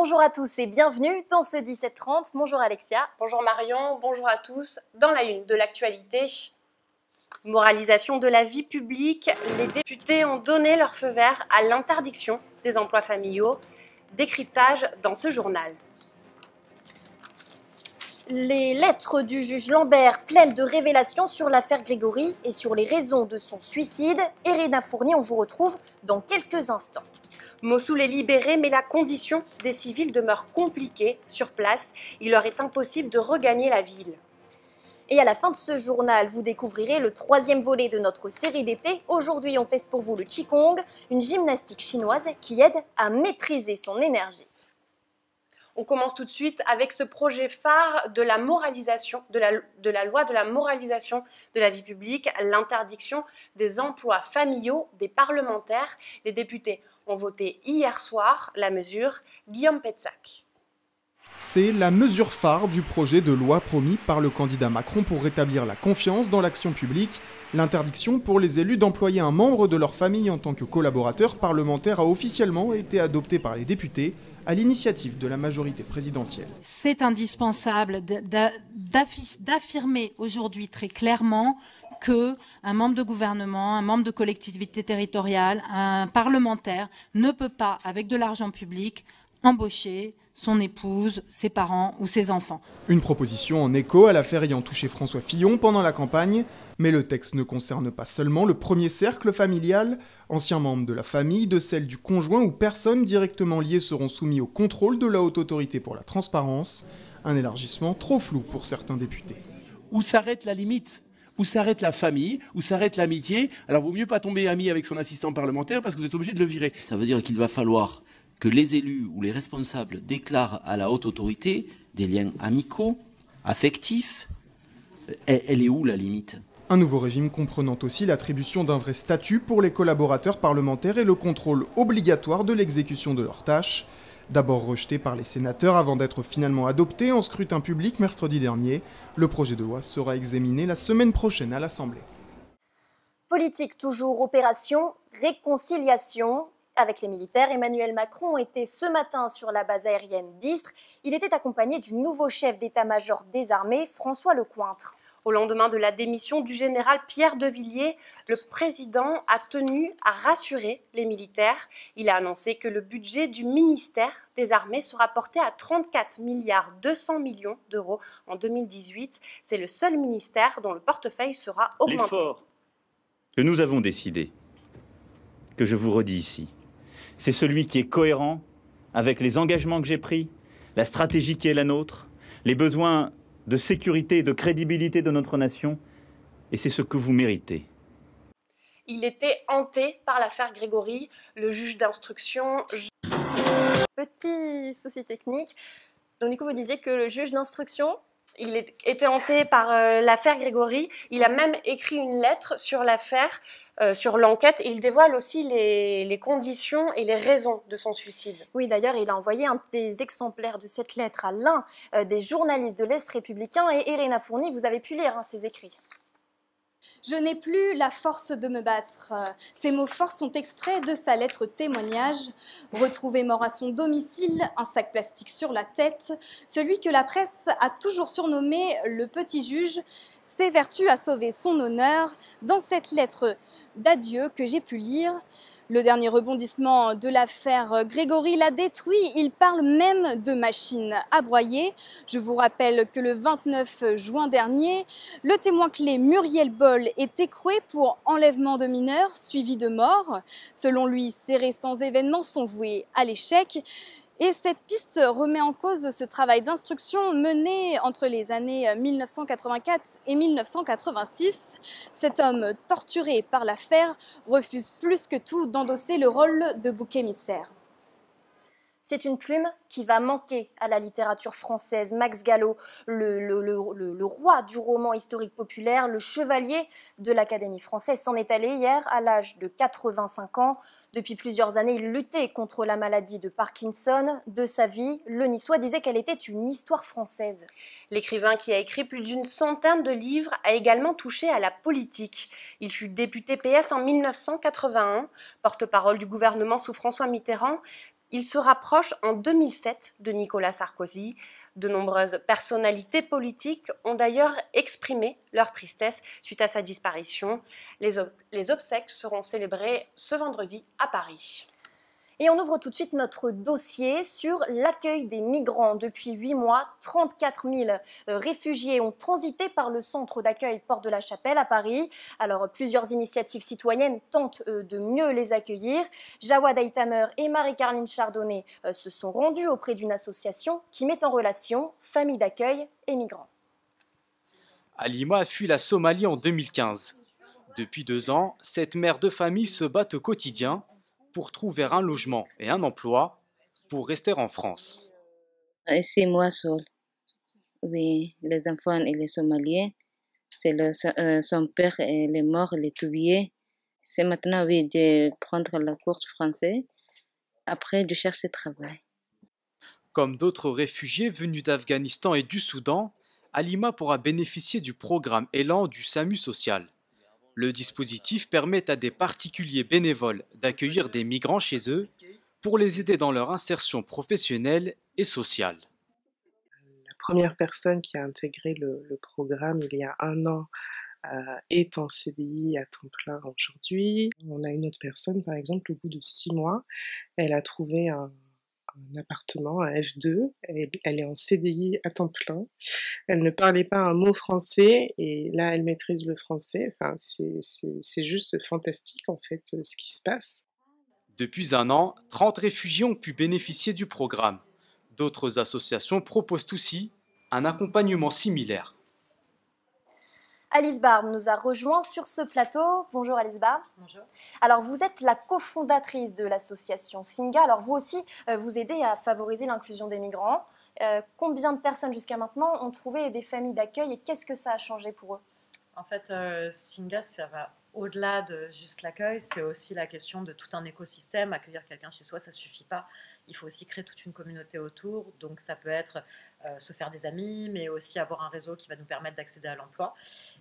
Bonjour à tous et bienvenue dans ce 17h30. Bonjour Alexia. Bonjour Marion, bonjour à tous. Dans la une de l'actualité, moralisation de la vie publique, les députés ont donné leur feu vert à l'interdiction des emplois familiaux. Décryptage dans ce journal. Les lettres du juge Lambert pleines de révélations sur l'affaire Grégory et sur les raisons de son suicide. Irina Fournier, on vous retrouve dans quelques instants. Mossoul est libéré, mais la condition des civils demeure compliquée sur place. Il leur est impossible de regagner la ville. Et à la fin de ce journal, vous découvrirez le 3e volet de notre série d'été. Aujourd'hui, on teste pour vous le Qigong, une gymnastique chinoise qui aide à maîtriser son énergie. On commence tout de suite avec ce projet phare de la moralisation, de la loi de la moralisation de la vie publique, l'interdiction des emplois familiaux des parlementaires. Les députés ont voté hier soir la mesure. Guillaume Petzac. C'est la mesure phare du projet de loi promis par le candidat Macron pour rétablir la confiance dans l'action publique. L'interdiction pour les élus d'employer un membre de leur famille en tant que collaborateur parlementaire a officiellement été adoptée par les députés à l'initiative de la majorité présidentielle. C'est indispensable d'affirmer aujourd'hui très clairement qu'un membre de gouvernement, un membre de collectivité territoriale, un parlementaire ne peut pas, avec de l'argent public, embaucher son épouse, ses parents ou ses enfants. Une proposition en écho à l'affaire ayant touché François Fillon pendant la campagne, mais le texte ne concerne pas seulement le premier cercle familial, anciens membres de la famille, de celle du conjoint ou personnes directement liées seront soumis au contrôle de la Haute Autorité pour la Transparence, un élargissement trop flou pour certains députés. Où s'arrête la limite ? Où s'arrête la famille ? Où s'arrête l'amitié ? Alors vaut mieux pas tomber ami avec son assistant parlementaire parce que vous êtes obligé de le virer. Ça veut dire qu'il va falloir que les élus ou les responsables déclarent à la haute autorité des liens amicaux, affectifs. Elle est où la limite ? Un nouveau régime comprenant aussi l'attribution d'un vrai statut pour les collaborateurs parlementaires et le contrôle obligatoire de l'exécution de leurs tâches. D'abord rejeté par les sénateurs avant d'être finalement adopté en scrutin public mercredi dernier, le projet de loi sera examiné la semaine prochaine à l'Assemblée. Politique toujours, opération réconciliation. Avec les militaires, Emmanuel Macron était ce matin sur la base aérienne d'Istres. Il était accompagné du nouveau chef d'état-major des armées, François Lecointre. Au lendemain de la démission du général Pierre de Villiers, le président a tenu à rassurer les militaires. Il a annoncé que le budget du ministère des Armées sera porté à 34 milliards 200 millions d'euros en 2018. C'est le seul ministère dont le portefeuille sera augmenté. L'effort que nous avons décidé, que je vous redis ici, c'est celui qui est cohérent avec les engagements que j'ai pris, la stratégie qui est la nôtre, les besoins de sécurité et de crédibilité de notre nation, et c'est ce que vous méritez. Il était hanté par l'affaire Grégory, le juge d'instruction. Petit souci technique. Donc du coup, vous disiez que le juge d'instruction... Il était hanté par l'affaire Grégory. Il a même écrit une lettre sur l'affaire, sur l'enquête. Et il dévoile aussi les conditions et les raisons de son suicide. Oui, d'ailleurs, il a envoyé un des exemplaires de cette lettre à l'un des journalistes de l'Est républicain. Et Irina Fournier, vous avez pu lire ses écrits. Je n'ai plus la force de me battre. Ces mots forts sont extraits de sa lettre témoignage. Retrouvé mort à son domicile, un sac plastique sur la tête, celui que la presse a toujours surnommé le petit juge s'évertue à sauver son honneur. Dans cette lettre d'adieu que j'ai pu lire, le dernier rebondissement de l'affaire Grégory l'a détruit. Il parle même de machine à broyer. Je vous rappelle que le 29 juin dernier, le témoin clé Muriel Boll est écroué pour enlèvement de mineurs suivi de mort. Selon lui, ces récents événements sont voués à l'échec. Et cette piste remet en cause ce travail d'instruction mené entre les années 1984 et 1986. Cet homme torturé par l'affaire refuse plus que tout d'endosser le rôle de bouc émissaire. C'est une plume qui va manquer à la littérature française. Max Gallo, le roi du roman historique populaire, le chevalier de l'Académie française, s'en est allé hier à l'âge de 85 ans. Depuis plusieurs années, il luttait contre la maladie de Parkinson. De sa vie, le Niçois disait qu'elle était une histoire française. L'écrivain qui a écrit plus d'une centaine de livres a également touché à la politique. Il fut député PS en 1981, porte-parole du gouvernement sous François Mitterrand. Il se rapproche en 2007 de Nicolas Sarkozy. De nombreuses personnalités politiques ont d'ailleurs exprimé leur tristesse suite à sa disparition. Les obsèques seront célébrées ce vendredi à Paris. Et on ouvre tout de suite notre dossier sur l'accueil des migrants. Depuis 8 mois, 34 000 réfugiés ont transité par le centre d'accueil Porte de la Chapelle à Paris. Alors, plusieurs initiatives citoyennes tentent de mieux les accueillir. Jawad Aïtamer et Marie-Carline Chardonnay se sont rendus auprès d'une association qui met en relation familles d'accueil et migrants. Halima fuit la Somalie en 2015. Depuis 2 ans, cette mère de famille se bat au quotidien pour trouver un logement et un emploi pour rester en France. C'est moi seul. Oui, les enfants et les Somaliens, son père est mort, il est tué. C'est maintenant, oui, de prendre la course française, après de chercher travail. Comme d'autres réfugiés venus d'Afghanistan et du Soudan, Halima pourra bénéficier du programme Élan du SAMU social. Le dispositif permet à des particuliers bénévoles d'accueillir des migrants chez eux pour les aider dans leur insertion professionnelle et sociale. La première personne qui a intégré le programme il y a 1 an est en CDI à temps plein aujourd'hui. On a une autre personne, par exemple, au bout de 6 mois, elle a trouvé un appartement, un F2, elle est en CDI à temps plein, elle ne parlait pas un mot français et là elle maîtrise le français, enfin, c'est juste fantastique en fait ce qui se passe. Depuis 1 an, 30 réfugiés ont pu bénéficier du programme. D'autres associations proposent aussi un accompagnement similaire. Alice Barbe nous a rejoint sur ce plateau. Bonjour Alice Barbe. Bonjour. Alors vous êtes la cofondatrice de l'association Singa. Alors vous aussi, vous aidez à favoriser l'inclusion des migrants. Combien de personnes jusqu'à maintenant ont trouvé des familles d'accueil et qu'est-ce que ça a changé pour eux? En fait, Singa, ça va au-delà de juste l'accueil. C'est aussi la question de tout un écosystème. Accueillir quelqu'un chez soi, ça ne suffit pas. Il faut aussi créer toute une communauté autour. Donc ça peut être se faire des amis, mais aussi avoir un réseau qui va nous permettre d'accéder à l'emploi.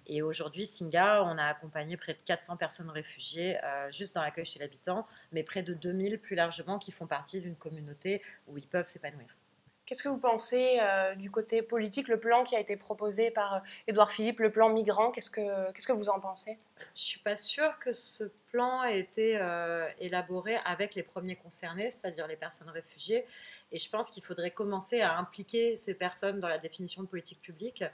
Et aujourd'hui, Singa, on a accompagné près de 400 personnes réfugiées juste dans l'accueil chez l'habitant, mais près de 2000 plus largement qui font partie d'une communauté où ils peuvent s'épanouir. Qu'est-ce que vous pensez du côté politique, le plan qui a été proposé par Édouard Philippe, le plan migrant, qu'est-ce que vous en pensez? Je ne suis pas sûre que ce plan ait été élaboré avec les premiers concernés, c'est-à-dire les personnes réfugiées. Et je pense qu'il faudrait commencer à impliquer ces personnes dans la définition de politique publique.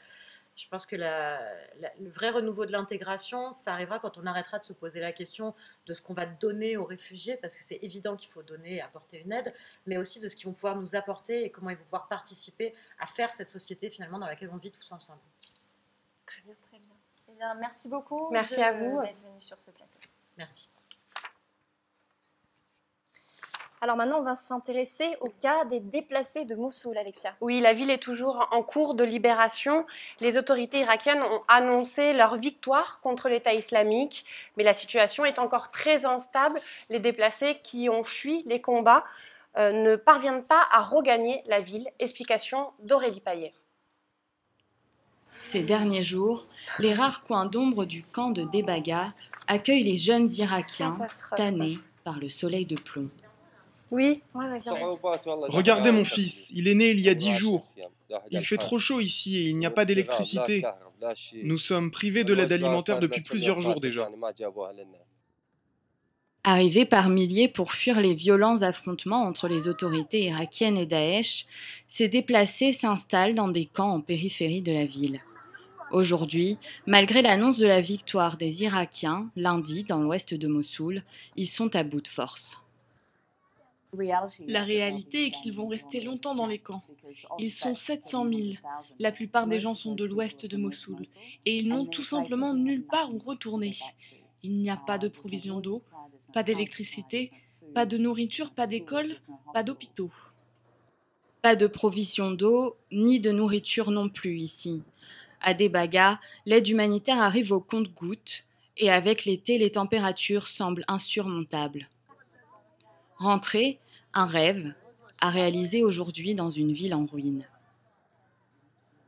Je pense que le vrai renouveau de l'intégration, ça arrivera quand on arrêtera de se poser la question de ce qu'on va donner aux réfugiés, parce que c'est évident qu'il faut donner et apporter une aide, mais aussi de ce qu'ils vont pouvoir nous apporter et comment ils vont pouvoir participer à faire cette société finalement dans laquelle on vit tous ensemble. Très bien, très bien. Eh bien, merci beaucoup. Merci à vous d'être venu sur ce plateau. Merci. Alors maintenant, on va s'intéresser au cas des déplacés de Mossoul, Alexia. Oui, la ville est toujours en cours de libération. Les autorités irakiennes ont annoncé leur victoire contre l'État islamique, mais la situation est encore très instable. Les déplacés qui ont fui les combats ne parviennent pas à regagner la ville. Explication d'Aurélie Payet. Ces derniers jours, les rares coins d'ombre du camp de Debaga accueillent les jeunes Irakiens tannés par le soleil de plomb. Oui. Regardez mon fils, il est né il y a 10 jours. Il fait trop chaud ici et il n'y a pas d'électricité. Nous sommes privés de l'aide alimentaire depuis plusieurs jours déjà. Arrivés par milliers pour fuir les violents affrontements entre les autorités irakiennes et Daesh, ces déplacés s'installent dans des camps en périphérie de la ville. Aujourd'hui, malgré l'annonce de la victoire des Irakiens, lundi, dans l'ouest de Mossoul, ils sont à bout de force. La réalité est qu'ils vont rester longtemps dans les camps. Ils sont 700 000. La plupart des gens sont de l'ouest de Mossoul et ils n'ont tout simplement nulle part où retourner. Il n'y a pas de provision d'eau, pas d'électricité, pas de nourriture, pas d'école, pas d'hôpitaux. Pas de provision d'eau, ni de nourriture non plus ici. À Debaga, l'aide humanitaire arrive au compte-gouttes et avec l'été, les températures semblent insurmontables. Rentrer, un rêve, à réaliser aujourd'hui dans une ville en ruine.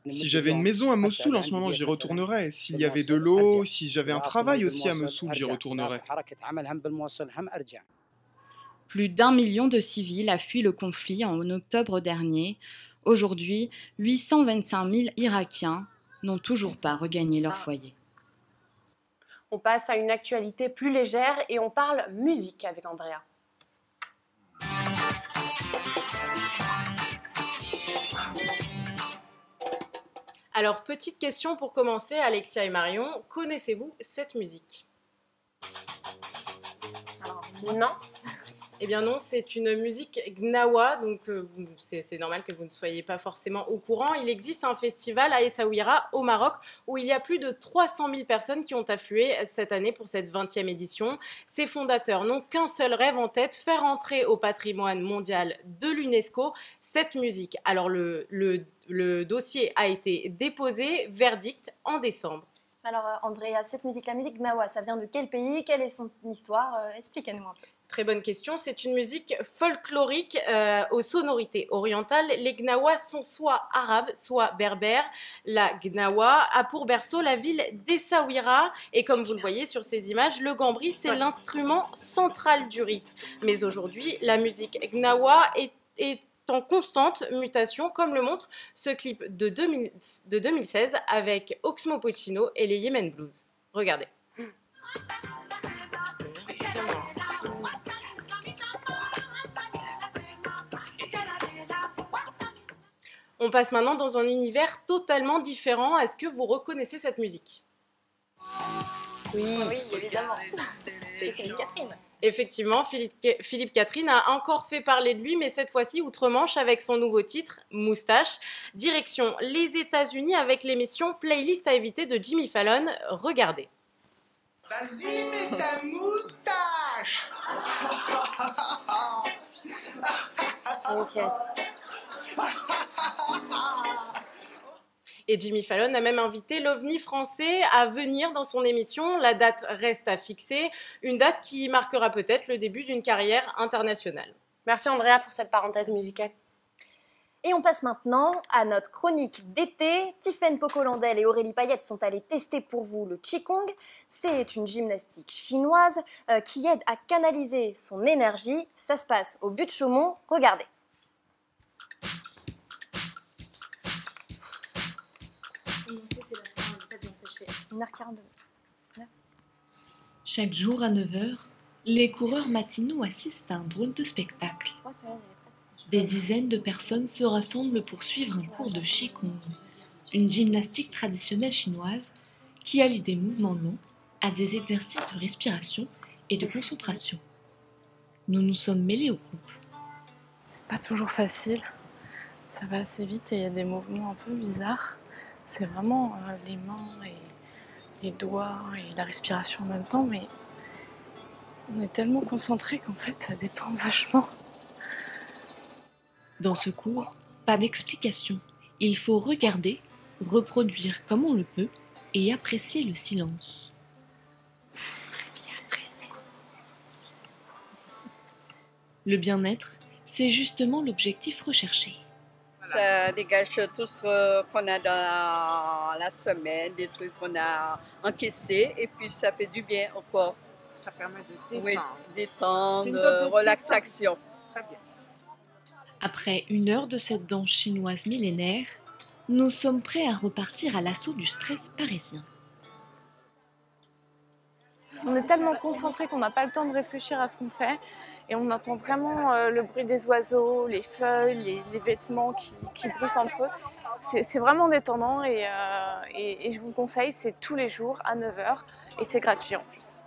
Si j'avais une maison à Mossoul en ce moment, j'y retournerais. S'il y avait de l'eau, si j'avais un travail aussi à Mossoul, j'y retournerais. Plus d'1 million de civils a fui le conflit en octobre dernier. Aujourd'hui, 825 000 Irakiens n'ont toujours pas regagné leur foyer. On passe à une actualité plus légère et on parle musique avec Andrea. Alors, petite question pour commencer, Alexia et Marion, connaissez-vous cette musique? Non. Eh bien non, c'est une musique gnawa, donc c'est normal que vous ne soyez pas forcément au courant. Il existe un festival à Essaouira, au Maroc, où il y a plus de 300 000 personnes qui ont afflué cette année pour cette 20e édition. Ses fondateurs n'ont qu'un seul rêve en tête, faire entrer au patrimoine mondial de l'UNESCO cette musique. Alors le dossier a été déposé, verdict en décembre. Alors Andrea, cette musique, la musique gnawa, ça vient de quel pays? Quelle est son histoire? Expliquez-nous un peu. Très bonne question. C'est une musique folklorique aux sonorités orientales. Les gnawas sont soit arabes, soit berbères. La gnawa a pour berceau la ville d'Essaouira. Et comme vous le voyez sur ces images, le gambri, c'est l'instrument central du rite. Mais aujourd'hui, la musique gnawa est en constante mutation, comme le montre ce clip de 2016 avec Oxmo Puccino et les Yemen Blues. Regardez. On passe maintenant dans un univers totalement différent. Est-ce que vous reconnaissez cette musique? Oui, évidemment. C'est Philippe Catherine. Effectivement, Philippe Catherine a encore fait parler de lui, mais cette fois-ci outre-Manche avec son nouveau titre, Moustache. Direction les États-Unis avec l'émission Playlist à éviter de Jimmy Fallon. Regardez. Vas-y, mets ta moustache. Et Jimmy Fallon a même invité l'OVNI français à venir dans son émission. La date reste à fixer, une date qui marquera peut-être le début d'une carrière internationale. Merci Andrea pour cette parenthèse musicale. Et on passe maintenant à notre chronique d'été. Tiffaine Pocolandel et Aurélie Payette sont allées tester pour vous le Qigong. C'est une gymnastique chinoise qui aide à canaliser son énergie. Ça se passe au but de Chaumont. Regardez. Chaque jour à 9h, les coureurs matinaux assistent à un drôle de spectacle. Des dizaines de personnes se rassemblent pour suivre un cours de Qigong, une gymnastique traditionnelle chinoise qui allie des mouvements longs à des exercices de respiration et de concentration. Nous nous sommes mêlés au groupe. C'est pas toujours facile, ça va assez vite et il y a des mouvements un peu bizarres. C'est vraiment les mains et les doigts et la respiration en même temps, mais on est tellement concentrés qu'en fait ça détend vachement. Dans ce cours, pas d'explication. Il faut regarder, reproduire comme on le peut et apprécier le silence. Très bien, très bien. Le bien-être, c'est justement l'objectif recherché. Ça dégage tout ce qu'on a dans la semaine, des trucs qu'on a encaissés, et puis ça fait du bien au corps. Ça permet de détendre. Oui, détendre, relaxation. Très bien. Après 1 heure de cette danse chinoise millénaire, nous sommes prêts à repartir à l'assaut du stress parisien. On est tellement concentrés qu'on n'a pas le temps de réfléchir à ce qu'on fait et on entend vraiment le bruit des oiseaux, les feuilles, les vêtements qui bruissent entre eux. C'est vraiment détendant et je vous le conseille, c'est tous les jours à 9h et c'est gratuit en plus.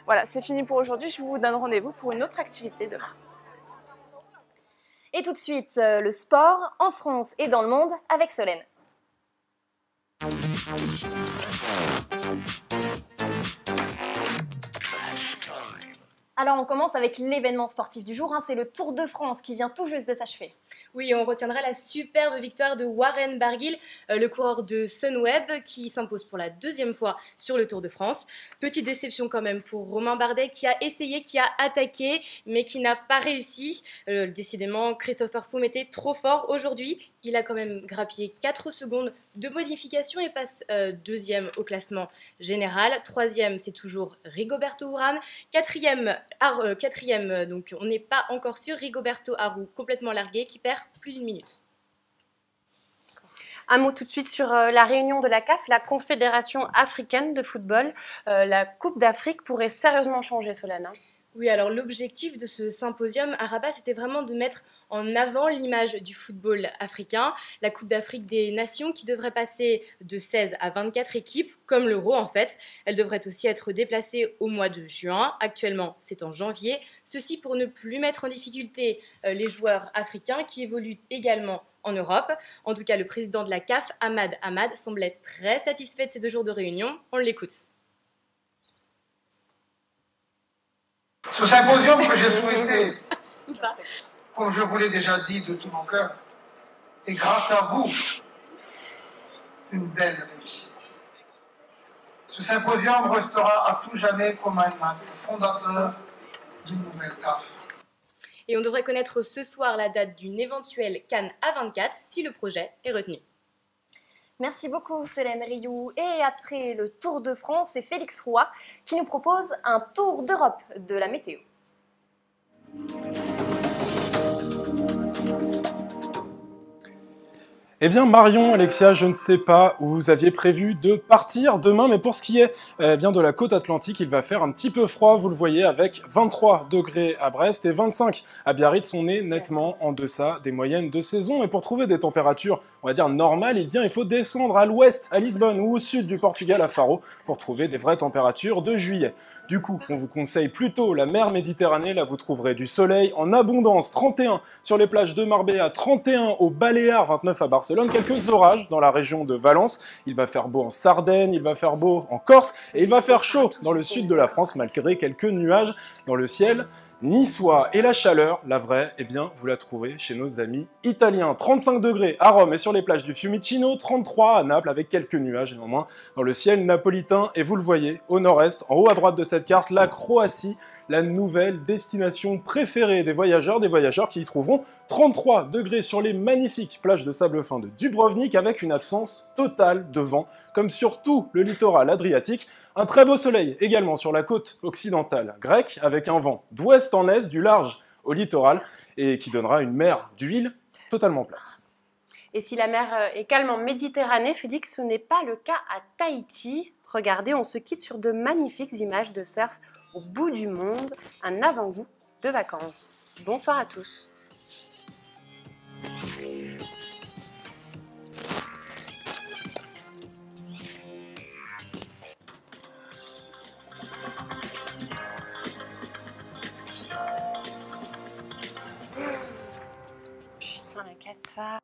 Voilà, c'est fini pour aujourd'hui, je vous donne rendez-vous pour une autre activité demain. Et tout de suite, le sport en France et dans le monde avec Solène. Alors on commence avec l'événement sportif du jour, c'est le Tour de France qui vient tout juste de s'achever. Oui, on retiendra la superbe victoire de Warren Barguil, le coureur de Sunweb qui s'impose pour la 2e fois sur le Tour de France. Petite déception quand même pour Romain Bardet qui a essayé, qui a attaqué, mais qui n'a pas réussi. Décidément, Christopher Froome était trop fort aujourd'hui. Il a quand même grappillé 4 secondes de modification et passe 2e au classement général. 3e, c'est toujours Rigoberto Urán. 4e, Quatrième, donc on n'est pas encore sûr, Rigoberto Arou, complètement largué, qui perd plus d'1 minute. Un mot tout de suite sur la réunion de la CAF, la Confédération africaine de football. La Coupe d'Afrique pourrait sérieusement changer, Solène. Oui, alors l'objectif de ce symposium à Rabat, c'était vraiment de mettre en avant l'image du football africain, la Coupe d'Afrique des Nations qui devrait passer de 16 à 24 équipes, comme l'Euro en fait. Elle devrait aussi être déplacée au mois de juin. Actuellement, c'est en janvier. Ceci pour ne plus mettre en difficulté les joueurs africains qui évoluent également en Europe. En tout cas, le président de la CAF, Ahmad Ahmad, semblait très satisfait de ces 2 jours de réunion. On l'écoute. Ce symposium que j'ai souhaité, comme je vous l'ai déjà dit de tout mon cœur, est grâce à vous une belle réussite. Ce symposium restera à tout jamais comme un acte fondateur d'une nouvelle CAF. Et on devrait connaître ce soir la date d'une éventuelle CAN A24 si le projet est retenu. Merci beaucoup Solène Rioux. Et après le Tour de France, c'est Félix Roy qui nous propose un tour d'Europe de la météo. Eh bien Marion, Alexia, je ne sais pas où vous aviez prévu de partir demain, mais pour ce qui est bien de la côte atlantique, il va faire un petit peu froid, vous le voyez, avec 23 degrés à Brest et 25 à Biarritz. On est nettement en deçà des moyennes de saison. Et pour trouver des températures, on va dire normales, il faut descendre à l'ouest, à Lisbonne, ou au sud du Portugal, à Faro, pour trouver des vraies températures de juillet. Du coup, on vous conseille plutôt la mer Méditerranée. Là, vous trouverez du soleil en abondance. 31 sur les plages de Marbella, 31 aux Baléares, 29 à Barcelone. Quelques orages dans la région de Valence. Il va faire beau en Sardaigne, il va faire beau en Corse et il va faire chaud dans le sud de la France malgré quelques nuages dans le ciel niçois. Et la chaleur, la vraie, eh bien, vous la trouverez chez nos amis italiens. 35 degrés à Rome et sur les plages du Fiumicino, 33 à Naples avec quelques nuages néanmoins dans le ciel napolitain. Et vous le voyez, au nord-est, en haut à droite de cette carte, la Croatie, la nouvelle destination préférée des voyageurs qui y trouveront 33 degrés sur les magnifiques plages de sable fin de Dubrovnik avec une absence totale de vent, comme sur tout le littoral adriatique. Un très beau soleil également sur la côte occidentale grecque avec un vent d'ouest en est, du large au littoral, et qui donnera une mer d'huile totalement plate. Et si la mer est calme en Méditerranée, Félix, ce n'est pas le cas à Tahiti. Regardez, on se quitte sur de magnifiques images de surf au bout du monde, un avant-goût de vacances. Bonsoir à tous. Putain, la cata.